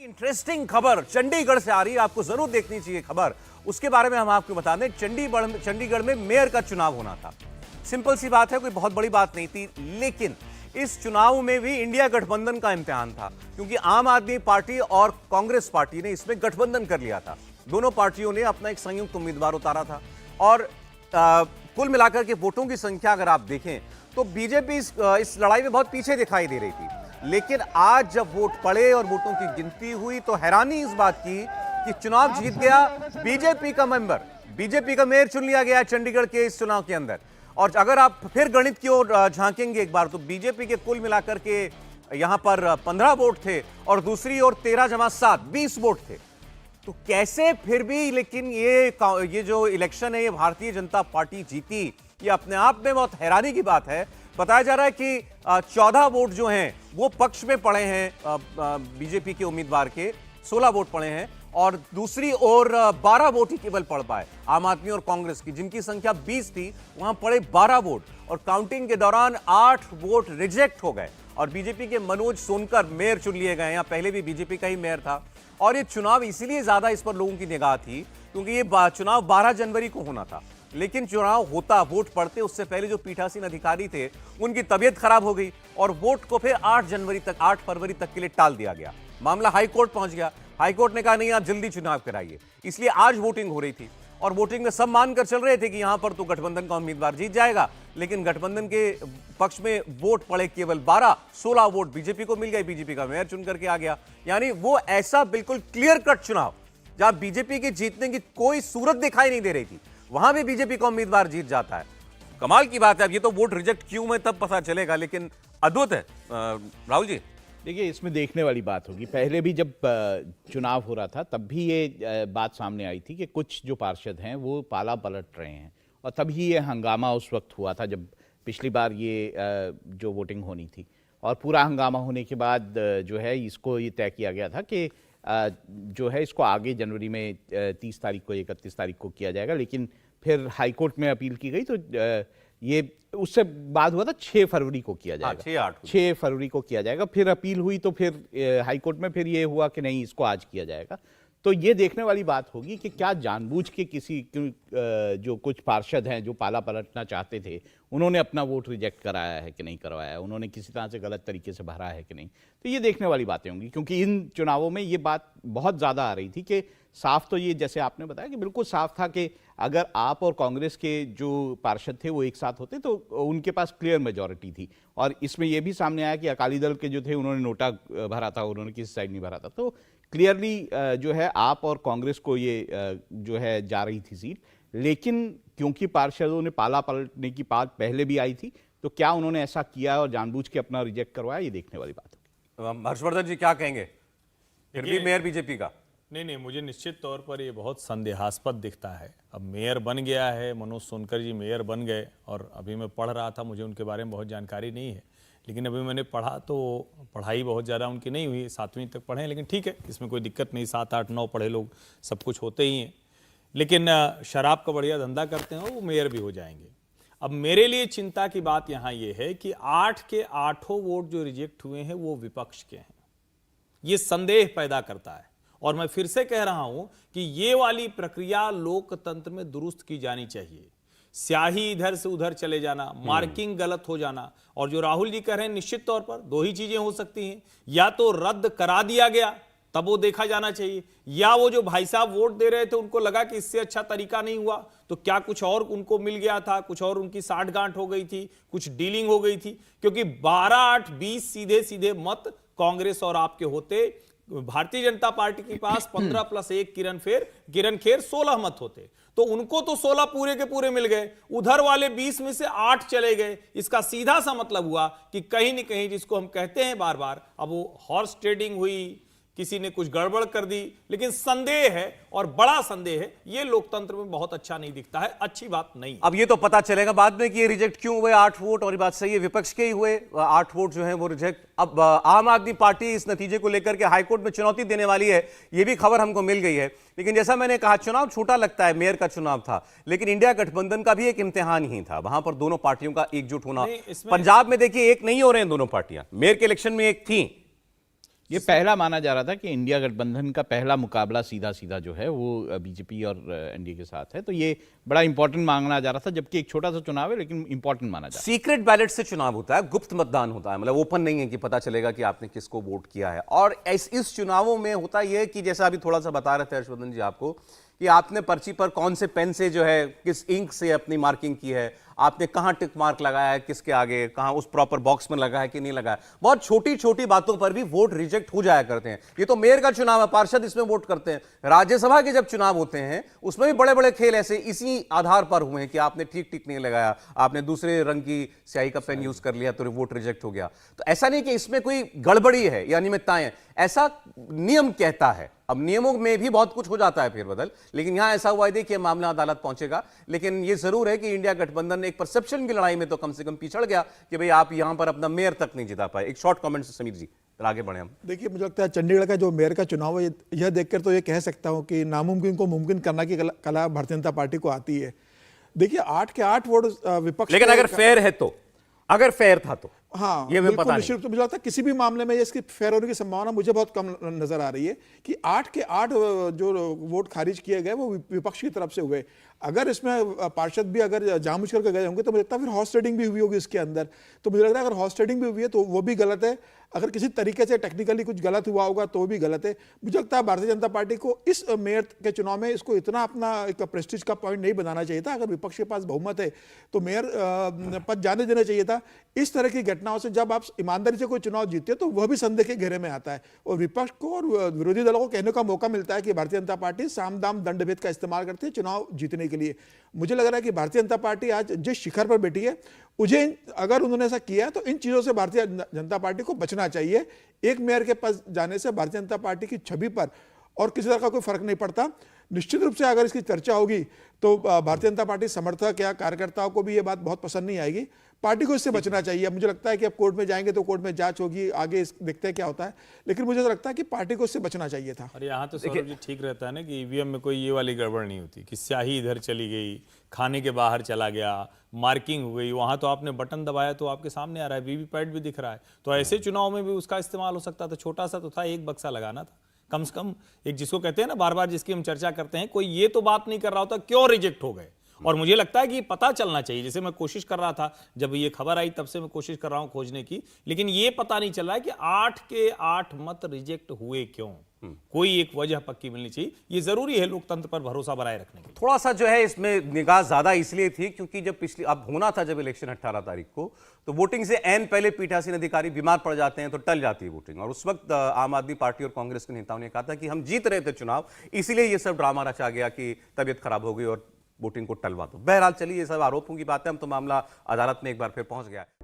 Interesting खबर चंडीगढ़ से आ रही है, आपको जरूर देखनी चाहिए खबर। उसके बारे में हम आपको बता दें, चंडीगढ़ में मेयर का चुनाव होना था। सिंपल सी बात है, कोई बहुत बड़ी बात नहीं थी, लेकिन इस चुनाव में भी इंडिया गठबंधन का इम्तिहान था, क्योंकि आम आदमी पार्टी और कांग्रेस पार्टी ने इसमें गठबंधन कर लिया था। दोनों पार्टियों ने अपना एक संयुक्त उम्मीदवार उतारा था और कुल मिलाकर के वोटों की संख्या अगर आप देखें तो बीजेपी इस लड़ाई में बहुत पीछे दिखाई दे रही थी। लेकिन आज जब वोट पड़े और वोटों की गिनती हुई तो हैरानी इस बात की कि चुनाव जीत गया बीजेपी का मेंबर, बीजेपी का मेयर चुन लिया गया चंडीगढ़ के इस चुनाव के अंदर। और अगर आप फिर गणित की ओर झांकेंगे एक बार तो बीजेपी के कुल मिलाकर के यहां पर 15 वोट थे और दूसरी ओर 13 जमा 7 20 वोट थे। तो कैसे फिर भी लेकिन ये जो इलेक्शन है ये भारतीय जनता पार्टी जीती, ये अपने आप में बहुत हैरानी की बात है। बताया जा रहा है कि 14 वोट जो हैं वो पक्ष में पड़े हैं बीजेपी के उम्मीदवार के, 16 वोट पड़े हैं और दूसरी ओर 12 वोट ही केवल पड़ पाए आम आदमी और कांग्रेस की, जिनकी संख्या 20 थी, वहां पड़े 12 वोट और काउंटिंग के दौरान 8 वोट रिजेक्ट हो गए और बीजेपी के मनोज सोनकर मेयर चुन लिए गए। यहां पहले भी बीजेपी का ही मेयर था और ये चुनाव इसीलिए ज्यादा इस पर लोगों की निगाह थी क्योंकि ये चुनाव 12 जनवरी को होना था। लेकिन चुनाव होता, वोट पड़ते उससे पहले जो पीठासीन अधिकारी थे उनकी तबीयत खराब हो गई और वोट को फिर 8 फरवरी तक के लिए टाल दिया गया। मामला हाई कोर्ट पहुंच गया। हाई कोर्ट ने कहा नहीं, आप जल्दी चुनाव कराइए, इसलिए आज वोटिंग हो रही थी और वोटिंग में सब मानकर चल रहे थे कि यहां पर तो गठबंधन का उम्मीदवार जीत जाएगा। लेकिन गठबंधन के पक्ष में वोट पड़े केवल 12, 16 वोट बीजेपी को मिल गए, बीजेपी का मेयर चुन करके आ गया। यानी वो ऐसा बिल्कुल क्लियर कट चुनाव जहां बीजेपी के जीतने की कोई सूरत दिखाई नहीं दे रही थी, वहां भी बीजेपी का उम्मीदवार जीत जाता है। कमाल की बात है। अब ये तो वोट रिजेक्ट क्यों है तब पता चलेगा, लेकिन अद्भुत है। राहुल जी, देखिए, इसमें देखने वाली बात होगी। पहले भी जब चुनाव हो रहा था तब भी ये बात सामने आई थी कि कुछ जो पार्षद हैं वो पाला पलट रहे हैं और तभी ये हंगामा उस वक्त हुआ था जब पिछली बार ये जो वोटिंग होनी थी। और पूरा हंगामा होने के बाद जो है इसको ये तय किया गया था कि जो है इसको आगे जनवरी में 30 तारीख को 31 तारीख को किया जाएगा। लेकिन फिर हाई कोर्ट में अपील की गई तो ये उससे बाद हुआ था 6 फरवरी को किया जाएगा। 6 फरवरी को किया जाएगा। फिर अपील हुई तो फिर हाई कोर्ट में फिर ये हुआ कि नहीं, इसको आज किया जाएगा। तो ये देखने वाली बात होगी कि क्या जानबूझ के किसी जो कुछ पार्षद हैं जो पाला पलटना चाहते थे उन्होंने अपना वोट रिजेक्ट कराया है कि नहीं करवाया है, उन्होंने किसी तरह से गलत तरीके से भरा है कि नहीं। तो ये देखने वाली बातें होंगी क्योंकि इन चुनावों में ये बात बहुत ज़्यादा आ रही थी कि साफ तो ये जैसे आपने बताया कि बिल्कुल साफ था कि अगर आप और कांग्रेस के जो पार्षद थे वो एक साथ होते तो उनके पास क्लियर मेजॉरिटी थी। और इसमें यह भी सामने आया कि अकाली दल के जो थे उन्होंने नोटा भरा था, उन्होंने किसी साइड नहीं भरा था। तो क्लियरली जो है आप और कांग्रेस को ये जो है जा रही थी सीट। लेकिन क्योंकि पार्षदों ने पाला पलटने की बात पहले भी आई थी तो क्या उन्होंने ऐसा किया और जानबूझ के अपना रिजेक्ट करवाया, ये देखने वाली बात होगी। हर्षवर्धन जी क्या कहेंगे? फिर भी मेयर बीजेपी का नहीं, मुझे निश्चित तौर पर ये बहुत संदेहास्पद दिखता है। अब मेयर बन गया है, मनोज सोनकर जी मेयर बन गए और अभी मैं पढ़ रहा था, मुझे उनके बारे में बहुत जानकारी नहीं है, लेकिन अभी मैंने पढ़ा तो पढ़ाई बहुत ज़्यादा उनकी नहीं हुई, 7वीं तक पढ़े हैं, लेकिन ठीक है, इसमें कोई दिक्कत नहीं। 7, 8, 9 पढ़े लोग सब कुछ होते ही हैं। लेकिन शराब का बढ़िया धंधा करते हैं, वो मेयर भी हो जाएंगे। अब मेरे लिए चिंता की बात यहाँ ये है कि 8 के 8 वोट जो रिजेक्ट हुए हैं वो विपक्ष के हैं। ये संदेह पैदा करता है और मैं फिर से कह रहा हूं कि ये वाली प्रक्रिया लोकतंत्र में दुरुस्त की जानी चाहिए। स्याही इधर से उधर चले जाना, मार्किंग गलत हो जाना, और जो राहुल जी कह रहे हैं निश्चित तौर पर 2 ही चीजें हो सकती हैं, या तो रद्द करा दिया गया तब वो देखा जाना चाहिए, या वो जो भाई साहब वोट दे रहे थे उनको लगा कि इससे अच्छा तरीका नहीं हुआ तो क्या कुछ और उनको मिल गया था, कुछ और उनकी साठगांठ हो गई थी, कुछ डीलिंग हो गई थी। क्योंकि 12-8-20 सीधे सीधे मत कांग्रेस और आपके होते, भारतीय जनता पार्टी के पास 15+1 किरण खेर 16 मत होते, तो उनको तो 16 पूरे के पूरे मिल गए, उधर वाले 20 में से 8 चले गए। इसका सीधा सा मतलब हुआ कि कहीं न कहीं, जिसको हम कहते हैं बार बार, अब वो हॉर्स ट्रेडिंग हुई, किसी ने कुछ गड़बड़ कर दी। लेकिन संदेह है और बड़ा संदेह है, ये लोकतंत्र में बहुत अच्छा नहीं दिखता है, अच्छी बात नहीं। अब ये तो पता चलेगा बाद में कि ये रिजेक्ट क्यों हुए 8 वोट, और ये बात सही है विपक्ष के ही हुए 8 वोट जो है वो रिजेक्ट। अब आम आदमी पार्टी इस नतीजे को लेकर के हाईकोर्ट में चुनौती देने वाली है, ये भी खबर हमको मिल गई है। लेकिन जैसा मैंने कहा, चुनाव छोटा लगता है, मेयर का चुनाव था, लेकिन इंडिया गठबंधन का भी एक इम्तिहान ही था। वहां पर दोनों पार्टियों का एकजुट होना। पंजाब में देखिए एक नहीं हो रहे हैं दोनों पार्टियां, मेयर के इलेक्शन में एक थी। ये पहला माना जा रहा था कि इंडिया गठबंधन का पहला मुकाबला सीधा सीधा जो है वो बीजेपी और एनडीए के साथ है, तो ये बड़ा इंपॉर्टेंट माना जा रहा था, जबकि एक छोटा सा चुनाव है लेकिन इंपॉर्टेंट माना जा रहा है। सीक्रेट बैलेट से चुनाव होता है, गुप्त मतदान होता है, मतलब ओपन नहीं है कि पता चलेगा कि आपने किसको वोट किया है। और इस चुनावों में होता यह है कि जैसा अभी थोड़ा सा बता रहे थे हर्षवर्धन जी आपको कि आपने पर्ची पर कौन से पेन से जो है किस इंक से अपनी मार्किंग की है, आपने कहां टिक मार्क लगाया है, किसके आगे कहां उस प्रॉपर बॉक्स में लगा है कि नहीं लगा है। बहुत छोटी छोटी बातों पर भी वोट रिजेक्ट हो जाया करते हैं। ये तो मेयर का चुनाव है, पार्षद इसमें वोट करते हैं। राज्यसभा के जब चुनाव होते हैं उसमें भी बड़े बड़े खेल ऐसे इसी आधार पर हुए हैं कि आपने ठीक ठीक नहीं लगाया, आपने दूसरे रंग की स्याही का पेन यूज कर लिया तो वोट रिजेक्ट हो गया। तो ऐसा नहीं कि इसमें कोई गड़बड़ी है या अनियमितताएं, ऐसा नियम कहता है। अब नियमों में भी बहुत कुछ हो जाता है फेरबदल, लेकिन यहां ऐसा हुआ है कि मामला अदालत पहुंचेगा। लेकिन यह जरूर है कि इंडिया गठबंधन ने एक परसेप्शन की लड़ाई में तो कम से कम पिछड़ गया कि भाई आप यहां पर अपना मेयर तक नहीं जिता पाए। एक शॉर्ट कमेंट से समीर जी फिर आगे बढ़े हम। देखिए, मुझे लगता है चंडीगढ़ का जो मेयर का चुनाव है, यह देखकर तो ये कह सकता हूं कि नामुमकिन को मुमकिन करना की कला भारतीय जनता पार्टी को आती है। देखिए 8 के 8 वोट विपक्ष, लेकिन अगर फेयर है तो, अगर फेयर था तो हाँ, ये बिल्कुल पता निश्चित रूप से मुझे लगता है किसी भी मामले में इसकी फेयर होने की संभावना मुझे बहुत कम नजर आ रही है कि 8 के 8 जो वोट खारिज किए गए वो विपक्ष की तरफ से हुए। अगर इसमें पार्षद भी अगर जानबूझ करके गए होंगे तो मुझे लगता है फिर हॉर्स ट्रेडिंग भी हुई होगी इसके अंदर। तो मुझे लगता है अगर हॉर्स ट्रेडिंग भी हुई है तो वो भी गलत है। अगर किसी तरीके से टेक्निकली कुछ गलत हुआ होगा तो भी गलत है। मुझे लगता है भारतीय जनता पार्टी को इस मेयर के चुनाव में इसको इतना अपना एक प्रेस्टीज का पॉइंट नहीं बनाना चाहिए था। अगर विपक्ष के पास बहुमत है तो मेयर पद जाने देना चाहिए था। इस तरह की घटनाओं से जब आप ईमानदारी से कोई चुनाव जीतते हैं तो वह भी संदेह के घेरे में आता है और विपक्ष को और विरोधी दलों को कहने का मौका मिलता है कि भारतीय जनता पार्टी साम दाम दंड भेद का इस्तेमाल करती है चुनाव जीतने के लिए। मुझे लग रहा है कि भारतीय जनता पार्टी आज जिस शिखर पर बैठी है, मुझे अगर उन्होंने ऐसा किया है तो इन चीजों से भारतीय जनता पार्टी को बचना चाहिए। एक मेयर के पास जाने से भारतीय जनता पार्टी की छवि पर और किसी तरह का कोई फर्क नहीं पड़ता। निश्चित रूप से अगर इसकी चर्चा होगी तो भारतीय जनता पार्टी समर्थक या कार्यकर्ताओं को भी ये बात बहुत पसंद नहीं आएगी। पार्टी को इससे बचना चाहिए। मुझे लगता है कि अब कोर्ट में जाएंगे तो कोर्ट में जांच होगी, आगे देखते हैं क्या होता है, लेकिन मुझे तो लगता है कि पार्टी को इससे बचना चाहिए था। और यहाँ तो सौरभ जी ठीक रहता है ना कि ईवीएम में कोई ये वाली गड़बड़ नहीं होती कि स्याही इधर चली गई, खाने के बाहर चला गया, मार्किंग हो गई। वहाँ तो आपने बटन दबाया तो आपके सामने आ रहा है, वीवीपैट भी दिख रहा है। तो ऐसे चुनाव में भी उसका इस्तेमाल हो सकता था। छोटा सा तो था, एक बक्सा लगाना था कम से कम। एक जिसको कहते हैं ना बार बार जिसकी हम चर्चा करते हैं, कोई ये तो बात नहीं कर रहा होता क्यों रिजेक्ट हो गए। और मुझे लगता है कि पता चलना चाहिए। जैसे मैं कोशिश कर रहा था जब ये खबर आई तब से मैं कोशिश कर रहा हूं खोजने की, लेकिन ये पता नहीं चल रहा है कि 8 के 8 मत रिजेक्ट हुए क्यों। कोई एक वजह पक्की मिलनी चाहिए। ये जरूरी है लोकतंत्र पर भरोसा बनाए रखने के लिए। थोड़ा सा जो है इसमें निगाह ज्यादा इसलिए थी क्योंकि जब पिछली अब होना था जब इलेक्शन 18 तारीख को, तो वोटिंग से एन पहले पीठासीन अधिकारी बीमार पड़ जाते हैं तो टल जाती है वोटिंग। और उस वक्त आम आदमी पार्टी और कांग्रेस के नेताओं ने कहा था कि हम जीत रहे थे चुनाव, इसीलिए ये सब ड्रामा रचा गया कि तबीयत खराब हो गई और वोटिंग को टलवा दो। बहरहाल चलिए, ये सब आरोपों की बात है, हम तो मामला अदालत में एक बार फिर पहुंच गया है।